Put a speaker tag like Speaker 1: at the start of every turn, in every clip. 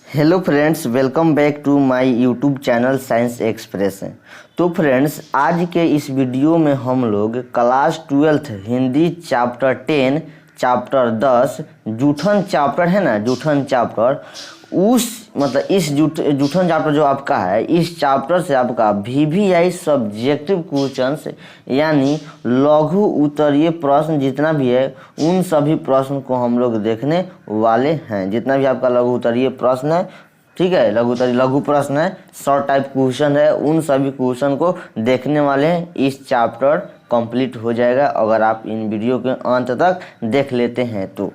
Speaker 1: Hello friends, welcome back to my YouTube channel science express. तो friends, आज के इस वीडियो में हम लोग class 12th Hindi chapter 10 chapter 10 Joothan chapter है ना, जूठन चैप्टर इस जूठन चैप्टर जो आपका है, इस चैप्टर से आपका VVI सब्जेक्टिव क्वेश्चंस यानी लघु उत्तरीय प्रश्न जितना भी है उन सभी प्रश्न को हम लोग देखने वाले हैं। जितना भी आपका लघु उत्तरीय प्रश्न है, ठीक है, लघु प्रश्न है, शॉर्ट टाइप क्वेश्चन है, उन सभी क्वेश्चन को देखने वाले हैं। इस चैप्टर कंप्लीट हो जाएगा अगर आप इन वीडियो के अंत तक देख लेते हैं तो।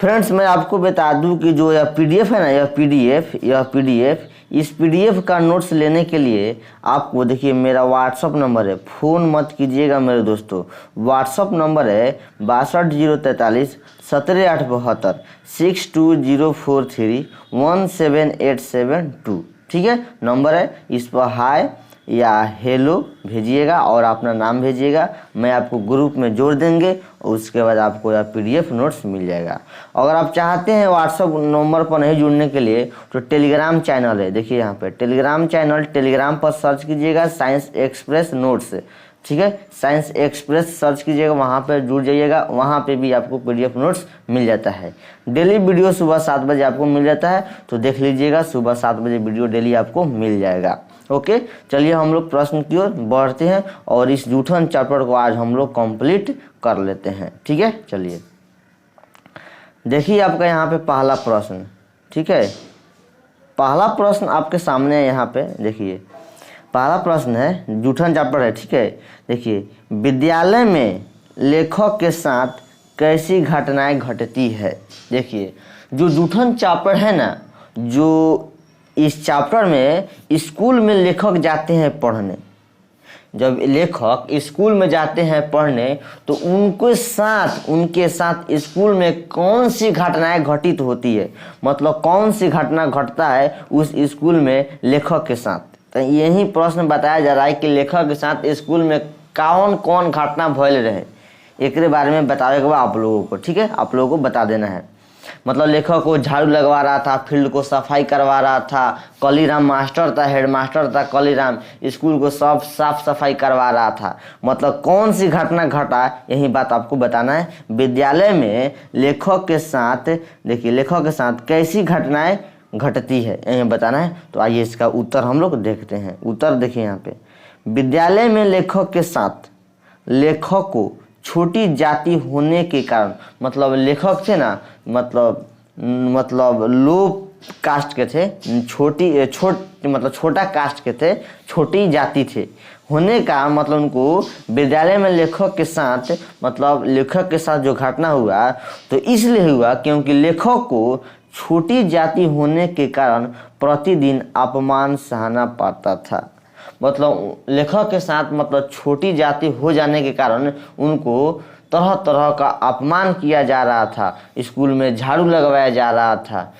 Speaker 1: फ्रेंड्स, मैं आपको बता दूं कि जो यह पीडीएफ है ना, यह पीडीएफ इस पीडीएफ का नोट्स लेने के लिए आपको देखिए मेरा व्हाट्सअप नंबर है, फ़ोन मत कीजिएगा मेरे दोस्तों। व्हाट्सअप नंबर है 62 043 17872 62043 17872। ठीक है, नंबर है, इस पर हाय या हेलो भेजिएगा और अपना नाम भेजिएगा। मैं आपको ग्रुप में जोड़ देंगे और उसके बाद आपको यह पीडीएफ नोट्स मिल जाएगा। अगर आप चाहते हैं व्हाट्सएप नंबर पर नहीं जुड़ने के लिए तो टेलीग्राम चैनल है, देखिए यहाँ पे टेलीग्राम चैनल, टेलीग्राम पर सर्च कीजिएगा साइंस एक्सप्रेस नोट्स। ठीक है, साइंस एक्सप्रेस सर्च कीजिएगा, वहाँ पे जुड़ जाइएगा। वहाँ पे भी आपको पीडीएफ नोट्स मिल जाता है। डेली वीडियो सुबह 7 बजे आपको मिल जाता है, तो देख लीजिएगा, सुबह 7 बजे वीडियो डेली आपको मिल जाएगा। ओके, चलिए हम लोग प्रश्न की ओर बढ़ते हैं और इस जूठन चैप्टर को आज हम लोग कंप्लीट कर लेते हैं। ठीक है, चलिए देखिए आपका यहाँ पे पहला प्रश्न। ठीक है, पहला प्रश्न आपके सामने है, यहाँ पे देखिए पहला प्रश्न है, जूठन चैप्टर है। ठीक है, देखिए, विद्यालय में लेखक के साथ कैसी घटनाएं घटती है। देखिए, जो जूठन चैप्टर है ना, जो इस चैप्टर में स्कूल में लेखक जाते हैं पढ़ने। जब लेखक स्कूल में जाते हैं पढ़ने तो उनके साथ स्कूल में कौन सी घटनाएं घटित होती है, मतलब कौन सी घटना घटता है उस स्कूल में लेखक के साथ। तो यही प्रश्न बताया जा रहा है कि लेखक के साथ स्कूल में कौन कौन घटना भइल रहे, एक बारे में बताएगा आप लोगों को। ठीक है, आप लोगों को बता देना है। मतलब लेखक को झाड़ू लगवा रहा था, फील्ड को सफाई करवा रहा था, कलीराम मास्टर था, हेड मास्टर था कलीराम, स्कूल को सब साफ सफाई करवा रहा था। मतलब कौन सी घटना घटा, यही बात आपको बताना है। विद्यालय में लेखक के साथ, देखिए लेखक के साथ कैसी घटनाएं घटती है, यही बताना है। तो आइए इसका उत्तर हम लोग देखते हैं। उत्तर देखिए यहाँ पे, विद्यालय में लेखक के साथ लेखक को छोटी जाति होने के कारण, मतलब लेखक थे ना, मतलब लो कास्ट के थे, मतलब छोटा कास्ट के थे, छोटी जाति थे होने का मतलब उनको विद्यालय में लेखक के साथ, मतलब लेखक के साथ जो घटना हुआ तो इसलिए हुआ क्योंकि लेखक को छोटी जाति होने के कारण प्रतिदिन अपमान सहना पड़ता था। मतलब लेखक के साथ मतलब छोटी जाति हो जाने के कारण उनको तरह तरह का अपमान किया जा रहा था। स्कूल में झाड़ू लगवाया जा रहा था,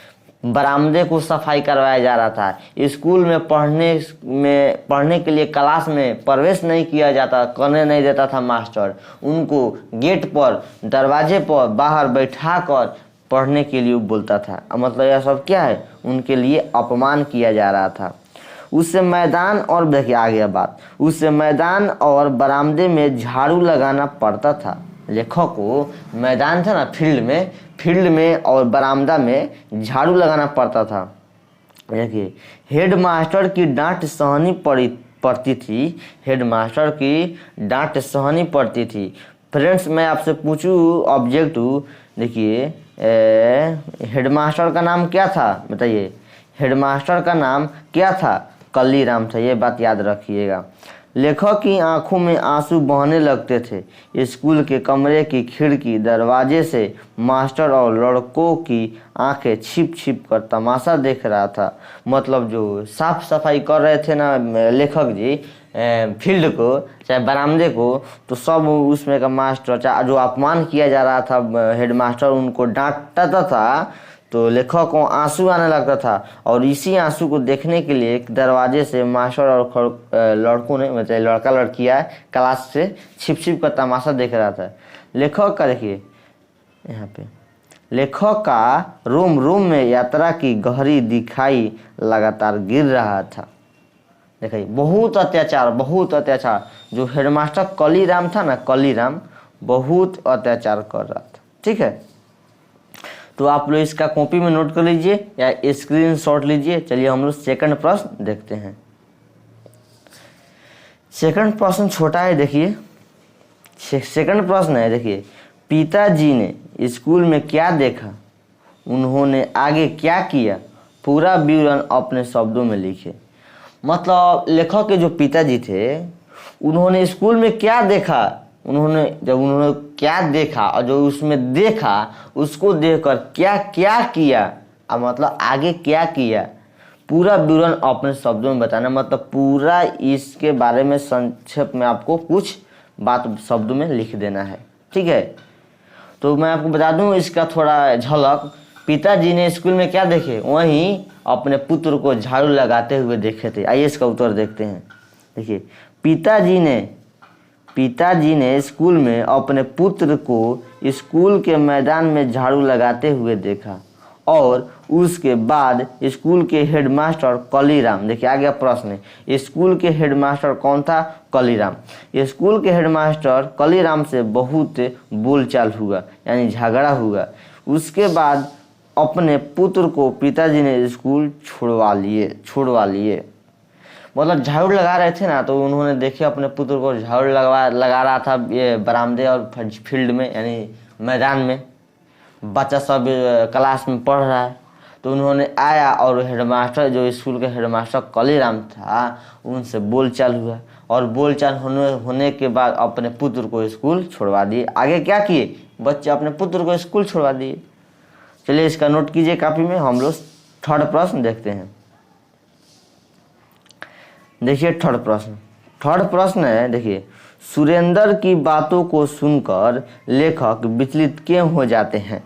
Speaker 1: बरामदे को सफाई करवाया जा रहा था, स्कूल में पढ़ने के लिए क्लास में प्रवेश नहीं किया जाता, करने नहीं देता था मास्टर। उनको गेट पर, दरवाजे पर बाहर बैठा कर पढ़ने के लिए बोलता था। मतलब यह सब क्या है, उनके लिए अपमान किया जा रहा था। उससे मैदान और, देखिए आ गया बात, उससे मैदान और बरामदे में झाड़ू लगाना पड़ता था। लेखक को मैदान था ना, फील्ड में और बरामदा में झाड़ू लगाना पड़ता था। देखिए, हेड मास्टर की डांट सहनी पड़ती थी, हेड मास्टर की डांट सहनी पड़ती थी। फ्रेंड्स, मैं आपसे पूछूं ऑब्जेक्टिव, देखिए हेडमास्टर का नाम क्या था, बताइए। हेडमास्टर का नाम क्या था, कलीराम था, ये बात याद रखिएगा। लेखक की आंखों में आंसू बहने लगते थे। स्कूल के कमरे की खिड़की दरवाजे से मास्टर और लड़कों की आंखें छिप छिप कर तमाशा देख रहा था। मतलब जो साफ सफाई कर रहे थे ना लेखक जी फील्ड को, चाहे बरामदे को, तो सब उसमें का मास्टर, चाहे जो अपमान किया जा रहा था हेडमास्टर उनको डांटता था, तो लेखक को आंसू आने लगता था। और इसी आंसू को देखने के लिए दरवाजे से मास्टर और लड़कों ने, मतलब लड़का लड़कियां क्लास से छिप छिप कर तमाशा देख रहा था। लेखक का देखिए यहाँ पे, लेखक का रोम रोम में यात्रा की गहरी दिखाई लगातार गिर रहा था। देखिए बहुत अत्याचार जो हेडमास्टर कलीराम था ना, कलीराम बहुत अत्याचार कर रहा था। ठीक है, तो आप लोग इसका कॉपी में नोट कर लीजिए या स्क्रीनशॉट लीजिए। चलिए हम लोग सेकंड प्रश्न देखते हैं। सेकंड प्रश्न छोटा है, देखिए सेकंड प्रश्न है, देखिए पिताजी ने स्कूल में क्या देखा, उन्होंने आगे क्या किया, पूरा विवरण अपने शब्दों में लिखे। मतलब लेखक के जो पिताजी थे उन्होंने स्कूल में क्या देखा, उन्होंने क्या देखा और जो उसमें देखा उसको देखकर क्या क्या किया, अब मतलब आगे क्या किया, पूरा विवरण अपने शब्दों में बताना। मतलब पूरा इसके बारे में संक्षेप में आपको कुछ बात शब्दों में लिख देना है। ठीक है, तो मैं आपको बता दूं इसका थोड़ा झलक। पिताजी ने स्कूल में क्या देखे, वहीं अपने पुत्र को झाड़ू लगाते हुए देखे थे। आइए इसका उत्तर देखते हैं। देखिए पिताजी ने स्कूल में अपने पुत्र को स्कूल के मैदान में झाड़ू लगाते हुए देखा और उसके बाद स्कूल के हेडमास्टर कलीराम, देखिए आ गया प्रश्न, स्कूल के हेडमास्टर कौन था, कलीराम। स्कूल के हेडमास्टर कलीराम से बहुत बोलचाल हुआ, यानी झगड़ा हुआ। उसके बाद अपने पुत्र को पिताजी ने स्कूल छुड़वा लिए। मतलब झाड़ू लगा रहे थे ना, तो उन्होंने देखे अपने पुत्र को झाड़ू लगा रहा था ये बरामदे और फील्ड में, यानी मैदान में। बच्चा सब क्लास में पढ़ रहा है, तो उन्होंने आया और हेडमास्टर, जो स्कूल के हेडमास्टर कलीराम था, उनसे बोलचाल हुआ और बोलचाल होने के बाद अपने पुत्र को स्कूल छुड़वा दिए। आगे क्या किए, बच्चे अपने पुत्र को स्कूल छुड़वा दिए। चलिए इसका नोट कीजिए कॉपी में। हम लोग थर्ड प्रश्न देखते हैं। देखिए थर्ड प्रश्न है, देखिए सुरेंद्र की बातों को सुनकर लेखक विचलित क्यों हो जाते हैं।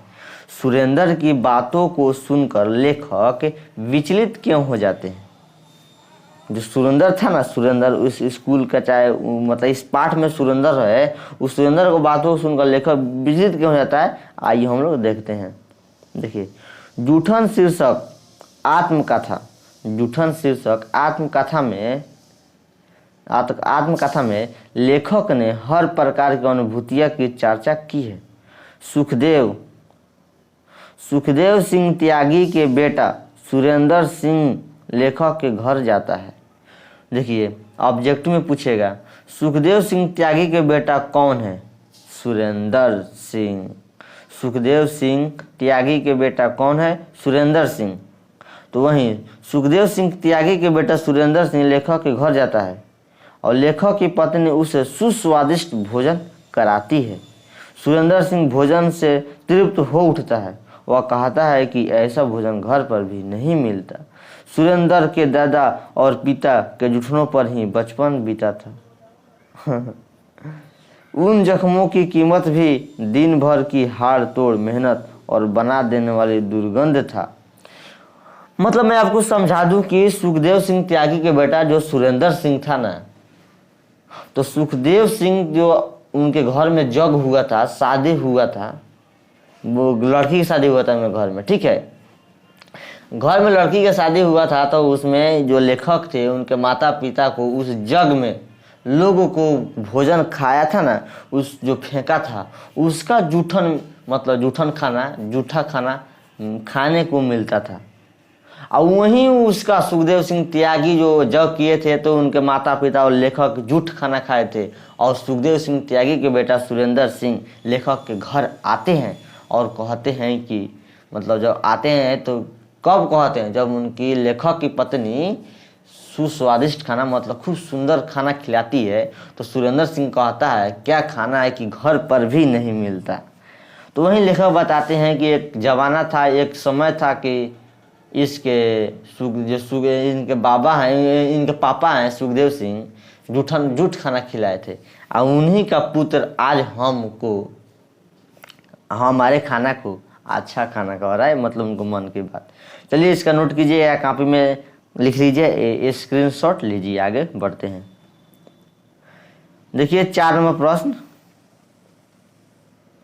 Speaker 1: सुरेंद्र की बातों को सुनकर लेखक विचलित क्यों हो जाते हैं। जो सुरेंद्र था ना, सुरेंद्र उस स्कूल का, चाहे मतलब इस पाठ में सुरेंद्र है, उस सुरेंद्र को बातों को सुनकर लेखक विचलित क्यों हो जाता है। आइए हम लोग देखते हैं। देखिए जूठन शीर्षक आत्मकथा में लेखक ने हर प्रकार की अनुभूतियों की चर्चा की है। सुखदेव सिंह त्यागी के बेटा सुरेंद्र सिंह लेखक के घर जाता है। देखिए ऑब्जेक्टिव में पूछेगा सुखदेव सिंह त्यागी के बेटा कौन है, सुरेंद्र सिंह। सुखदेव सिंह त्यागी के बेटा कौन है, सुरेंद्र सिंह। तो वहीं सुखदेव सिंह त्यागी के बेटा सुरेंद्र सिंह लेखक के घर जाता है और लेखक की पत्नी उसे सुस्वादिष्ट भोजन कराती है। सुरेंद्र सिंह भोजन से तृप्त हो उठता है। वह कहता है कि ऐसा भोजन घर पर भी नहीं मिलता। सुरेंद्र के दादा और पिता के जुठनों पर ही बचपन बीता था। उन जख्मों की कीमत भी दिन भर की हाड़ तोड़ मेहनत और बना देने वाली दुर्गंध था। मतलब मैं आपको समझा दूं कि सुखदेव सिंह त्यागी के बेटा जो सुरेंद्र सिंह था ना, तो सुखदेव सिंह जो उनके घर में जग हुआ था, शादी हुआ था, वो लड़की की शादी हुआ था उनके घर में। ठीक है, घर में लड़की की शादी हुआ था, तो उसमें जो लेखक थे उनके माता पिता को उस जग में लोगों को भोजन खाया था ना, उस जो फेंका था उसका जूठा खाना खाने को मिलता था। और वहीं उसका सुखदेव सिंह त्यागी जो जग किए थे, तो उनके माता पिता और लेखक जूठ खाना खाए थे। और सुखदेव सिंह त्यागी के बेटा सुरेंद्र सिंह लेखक के घर आते हैं और कहते हैं कि, मतलब जब आते हैं तो कब कहते हैं, जब उनकी लेखक की पत्नी सुस्वादिष्ट खाना, मतलब खूब सुंदर खाना खिलाती है, तो सुरेंद्र सिंह कहता है क्या खाना है कि घर पर भी नहीं मिलता। तो वहीं लेखक बताते हैं कि एक जमाना था, एक समय था कि इनके पापा हैं सुखदेव सिंह जूठ खाना खिलाए थे, और उन्हीं का पुत्र आज हमारे खाना को अच्छा खाना कह रहा है, मतलब उनको मन की बात। चलिए इसका नोट कीजिए या कॉपी में लिख लीजिए, स्क्रीनशॉट लीजिए। आगे बढ़ते हैं। देखिए 4 नंबर प्रश्न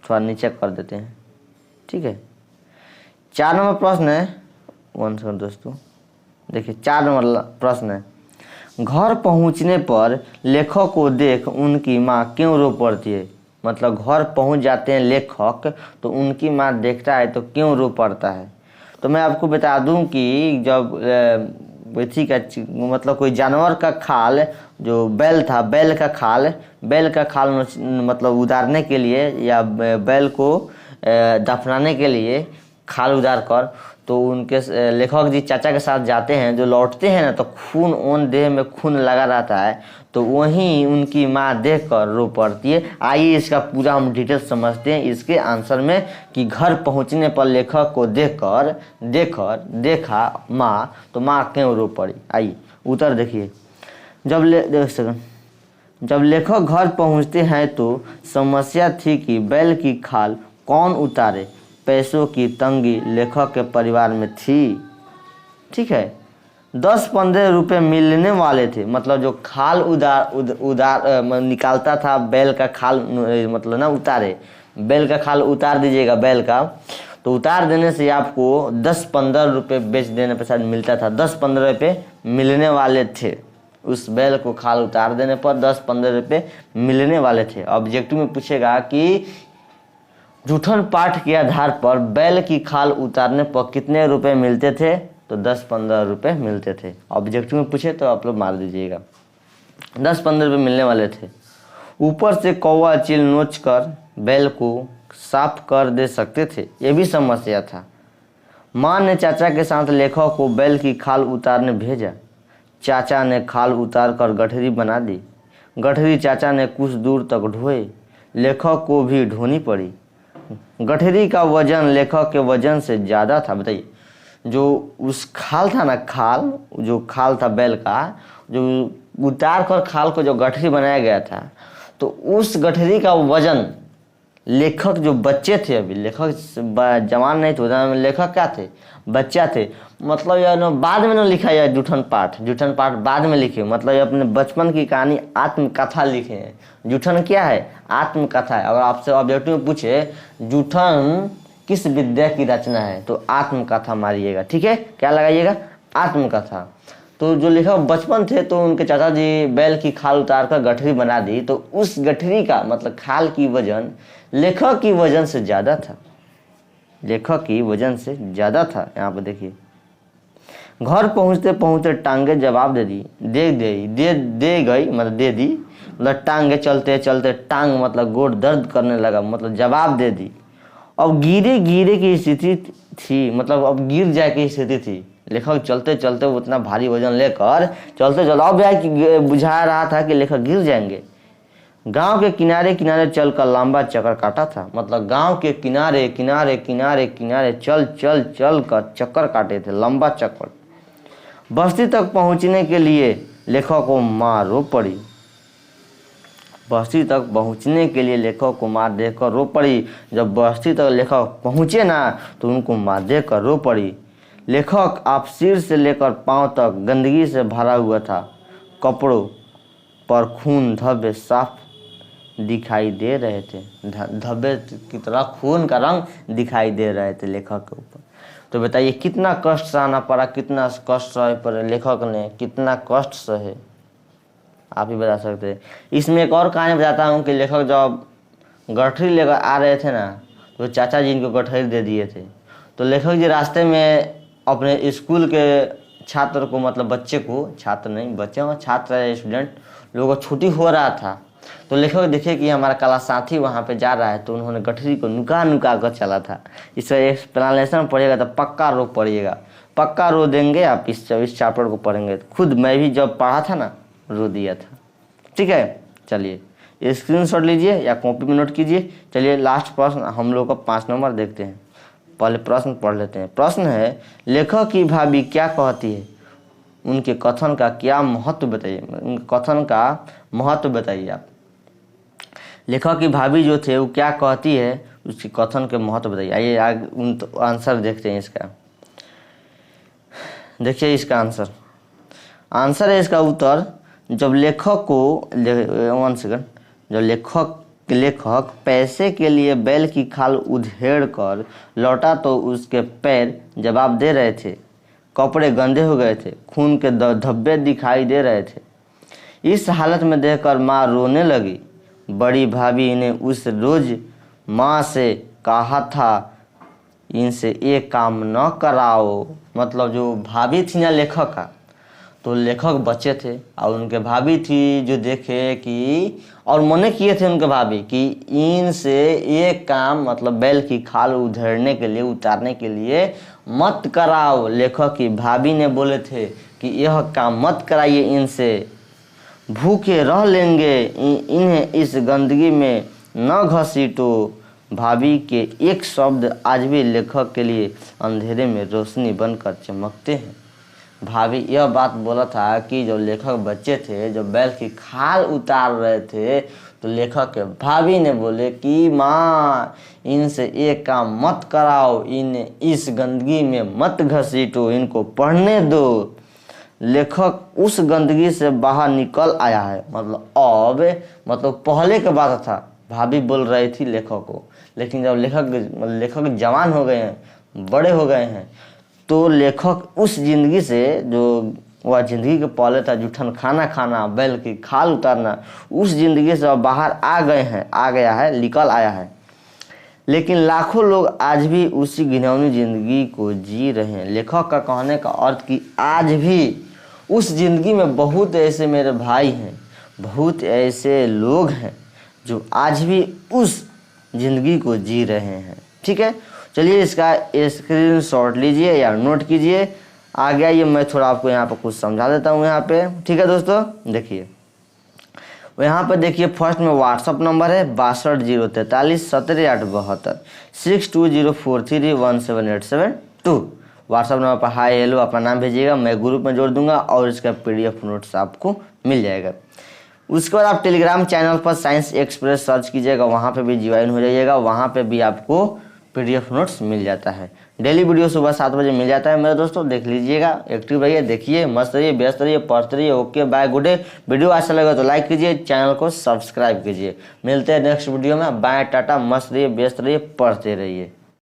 Speaker 1: थोड़ा नीचे कर देते हैं। ठीक है, 4 नंबर प्रश्न है, 1 सेकंड दोस्तों, देखिए 4 नंबर प्रश्न है, घर पहुंचने पर लेखक को देख उनकी माँ क्यों रो पड़ती है। मतलब घर पहुंच जाते हैं लेखक तो उनकी माँ देखता है तो क्यों रो पड़ता है। तो मैं आपको बता दूं कि जब इसी का मतलब कोई जानवर का खाल, जो बैल था, बैल का खाल मतलब उतारने के लिए या बैल को दफनाने के लिए खाल उतार कर तो उनके लेखक जी चाचा के साथ जाते हैं। जो लौटते हैं ना तो खून ओन देह में खून लगा रहता है, तो वहीं उनकी माँ देख कर रो पड़ती है। आइए इसका पूरा हम डिटेल समझते हैं इसके आंसर में कि घर पहुंचने पर लेखक को देखा माँ तो माँ क्यों रो पड़ी। आइए उत्तर देखिए। जब लेखक घर पहुंचते हैं तो समस्या थी कि बैल की खाल कौन उतारे। पैसों की तंगी लेखक के परिवार में थी। ठीक है, 10-15 रुपये मिलने वाले थे। मतलब जो खाल निकालता था बैल का खाल, मतलब ना उतारे, बैल का खाल उतार दीजिएगा बैल का, तो उतार देने से आपको 10-15 रुपये बेच देने पर शायद मिलता था। 10-15 रुपये मिलने वाले थे। उस बैल को खाल उतार देने पर 10-15 रुपये मिलने वाले थे। ऑब्जेक्टिव में पूछेगा कि जूठन पाठ के आधार पर बैल की खाल उतारने पर कितने रुपए मिलते थे, तो 10-15 रुपये मिलते थे। ऑब्जेक्टिव में पूछे तो आप लोग मार दीजिएगा। 10-15 रुपये मिलने वाले थे। ऊपर से कौवा चिल नोच कर बैल को साफ कर दे सकते थे, ये भी समस्या था। माँ ने चाचा के साथ लेखक को बैल की खाल उतारने भेजा। चाचा ने खाल उतार कर गठरी बना दी। गठरी चाचा ने कुछ दूर तक ढोए, लेखक को भी ढोनी पड़ी। गठरी का वजन लेखक के वजन से ज़्यादा था। बताइए, जो उस खाल था ना, जो खाल था बैल का, जो उतार कर खाल को जो गठरी बनाया गया था, तो उस गठरी का वजन लेखक जो बच्चे थे, अभी लेखक जवान नहीं थे, लेखक क्या थे, बच्चा थे। मतलब यह ना बाद में ना लिखा है जूठन पाठ बाद में लिखे। मतलब ये अपने बचपन की कहानी आत्मकथा लिखे हैं। जूठन क्या है, आत्मकथा है। अगर आपसे ऑब्जेक्टिव में पूछे जूठन किस विद्या की रचना है तो आत्मकथा मारिएगा। ठीक है, क्या लगाइएगा, आत्मकथा। तो जो लेखक बचपन थे तो उनके चाचा जी बैल की खाल उतार कर गठरी बना दी, तो उस गठरी का मतलब खाल की वजन लेखक की वजन से ज़्यादा था। लेखक की वजन से ज़्यादा था। यहाँ पर देखिए, घर पहुँचते पहुँचते टांगे जवाब दे दी, दे गई, मतलब दे दी, मतलब टांगे चलते चलते टांग मतलब गोड़ दर्द करने लगा, मतलब जवाब दे दी। अब गिरे की स्थिति थी, मतलब अब गिर जाए की स्थिति थी। लेखक चलते चलते उतना भारी वजन लेकर चलते अब बुझा रहा था कि लेखक गिर जाएंगे। गांव के किनारे किनारे चलकर लंबा चक्कर काटा था। मतलब गांव के किनारे चल कर चक्कर काटे थे, लंबा चक्कर। बस्ती तक पहुंचने के लिए लेखक को माँ रो पड़ी। बस्ती तक पहुंचने के लिए लेखक को माँ देखकर रो पड़ी। जब बस्ती तक लेखक पहुंचे ना तो उनको माँ देखकर रो पड़ी। लेखक आप सिर से लेकर पांव तक गंदगी से भरा हुआ था। कपड़ों पर खून धब्बे साफ दिखाई दे रहे थे। धब्बे की तरह खून का रंग दिखाई दे रहे थे लेखक के ऊपर। तो बताइए कितना कष्ट सहना पड़ा, कितना कष्ट सहे पर लेखक ने, कितना कष्ट सहे, आप ही बता सकते हैं। इसमें एक और कहानी बताता हूँ कि लेखक जब गठरी लेकर आ रहे थे ना तो चाचा जी इनको गठरी दे दिए थे। तो लेखक जी रास्ते में अपने स्कूल के छात्र को, मतलब बच्चे को, छात्र नहीं बच्चे और छात्र स्टूडेंट लोगों को छुट्टी हो रहा था, तो लेखक देखे कि हमारा कला साथी वहाँ पे जा रहा है, तो उन्होंने गठरी को नुका कर चला था। इससे एक्सप्लेनेशन पढ़िएगा तो पक्का रो पड़िएगा, पक्का रो देंगे आप इस चैप्टर को पढ़ेंगे। खुद मैं भी जब पढ़ा था ना रो दिया था। ठीक है, चलिए स्क्रीनशॉट लीजिए या कॉपी में नोट कीजिए। चलिए लास्ट प्रश्न हम लोग का 5 नंबर देखते हैं। पहले प्रश्न पढ़ लेते हैं। प्रश्न है, लेखक की भाभी क्या कहती है, उनके कथन का क्या महत्व बताइए। उनके कथन का महत्व बताइए आप। लेखक की भाभी जो थे वो क्या कहती है, उसके कथन के महत्व बताइए। आइए आंसर देखते हैं इसका। देखिए इसका आंसर है इसका उत्तर। जब लेखक को जब लेखक लेखक पैसे के लिए बैल की खाल उधेड़ कर लौटा तो उसके पैर जवाब दे रहे थे, कपड़े गंदे हो गए थे, खून के धब्बे दिखाई दे रहे थे। इस हालत में देखकर माँ रोने लगी। बड़ी भाभी ने उस रोज माँ से कहा था इनसे एक काम न कराओ। मतलब जो भाभी थी ना लेखक का, तो लेखक बच्चे थे और उनके भाभी थी जो देखे कि और मने किए थे उनके भाभी कि इनसे एक काम मतलब बैल की खाल उधेड़ने के लिए उतारने के लिए मत कराओ। लेखक की भाभी ने बोले थे कि यह काम मत कराइए, इनसे भूखे रह लेंगे, इन्हें इस गंदगी में न घसीटो। भाभी के एक शब्द आज भी लेखक के लिए अंधेरे में रोशनी बनकर चमकते हैं। भाभी यह बात बोला था कि जो लेखक बच्चे थे जो बैल की खाल उतार रहे थे, तो लेखक के भाभी ने बोले कि माँ इनसे एक काम मत कराओ, इन्हें इस गंदगी में मत घसीटो, इनको पढ़ने दो। लेखक उस गंदगी से बाहर निकल आया है। मतलब पहले के बात था, भाभी बोल रही थी लेखक को, लेकिन जब लेखक जवान हो गए हैं, बड़े हो गए हैं, तो लेखक उस जिंदगी से जो वह जिंदगी के पहले था जूठन खाना खाना, बैल की खाल उतारना, उस जिंदगी से बाहर आ गया है, निकल आया है। लेकिन लाखों लोग आज भी उसी घिनौनी जिंदगी को जी रहे हैं। लेखक का कहने का अर्थ कि आज भी उस जिंदगी में बहुत ऐसे मेरे भाई हैं, बहुत ऐसे लोग हैं जो आज भी उस जिंदगी को जी रहे हैं। ठीक है, चलिए इसका स्क्रीनशॉट लीजिए या नोट कीजिए। आगे आइए मैं थोड़ा आपको यहाँ पर कुछ समझा देता हूँ यहाँ पे। ठीक है दोस्तों, देखिए यहाँ पे देखिए फर्स्ट में व्हाट्सअप नंबर है 6203373872 6204317872। व्हाट्सअप नंबर पर हाय हेलो अपना नाम भेजिएगा, मैं ग्रुप में जोड़ दूंगा और इसका PDF नोट्स आपको मिल जाएगा। उसके बाद आप टेलीग्राम चैनल पर साइंस एक्सप्रेस सर्च कीजिएगा, वहाँ पे भी ज्वाइन हो जाइएगा, वहाँ पे भी आपको PDF नोट्स मिल जाता है। डेली वीडियो सुबह 7 बजे मिल जाता है मेरे दोस्तों, देख लीजिएगा, एक्टिव रहिए, देखिए, मस्त रहिए, व्यस्त रहिए, पढ़ते रहिए। Okay bye, good day. Video अच्छा लगा तो लाइक कीजिए, चैनल को सब्सक्राइब कीजिए। मिलते हैं नेक्स्ट वीडियो में। बाय, टाटा, मस्त रहिए, व्यस्त रहिए, पढ़ते रहिए।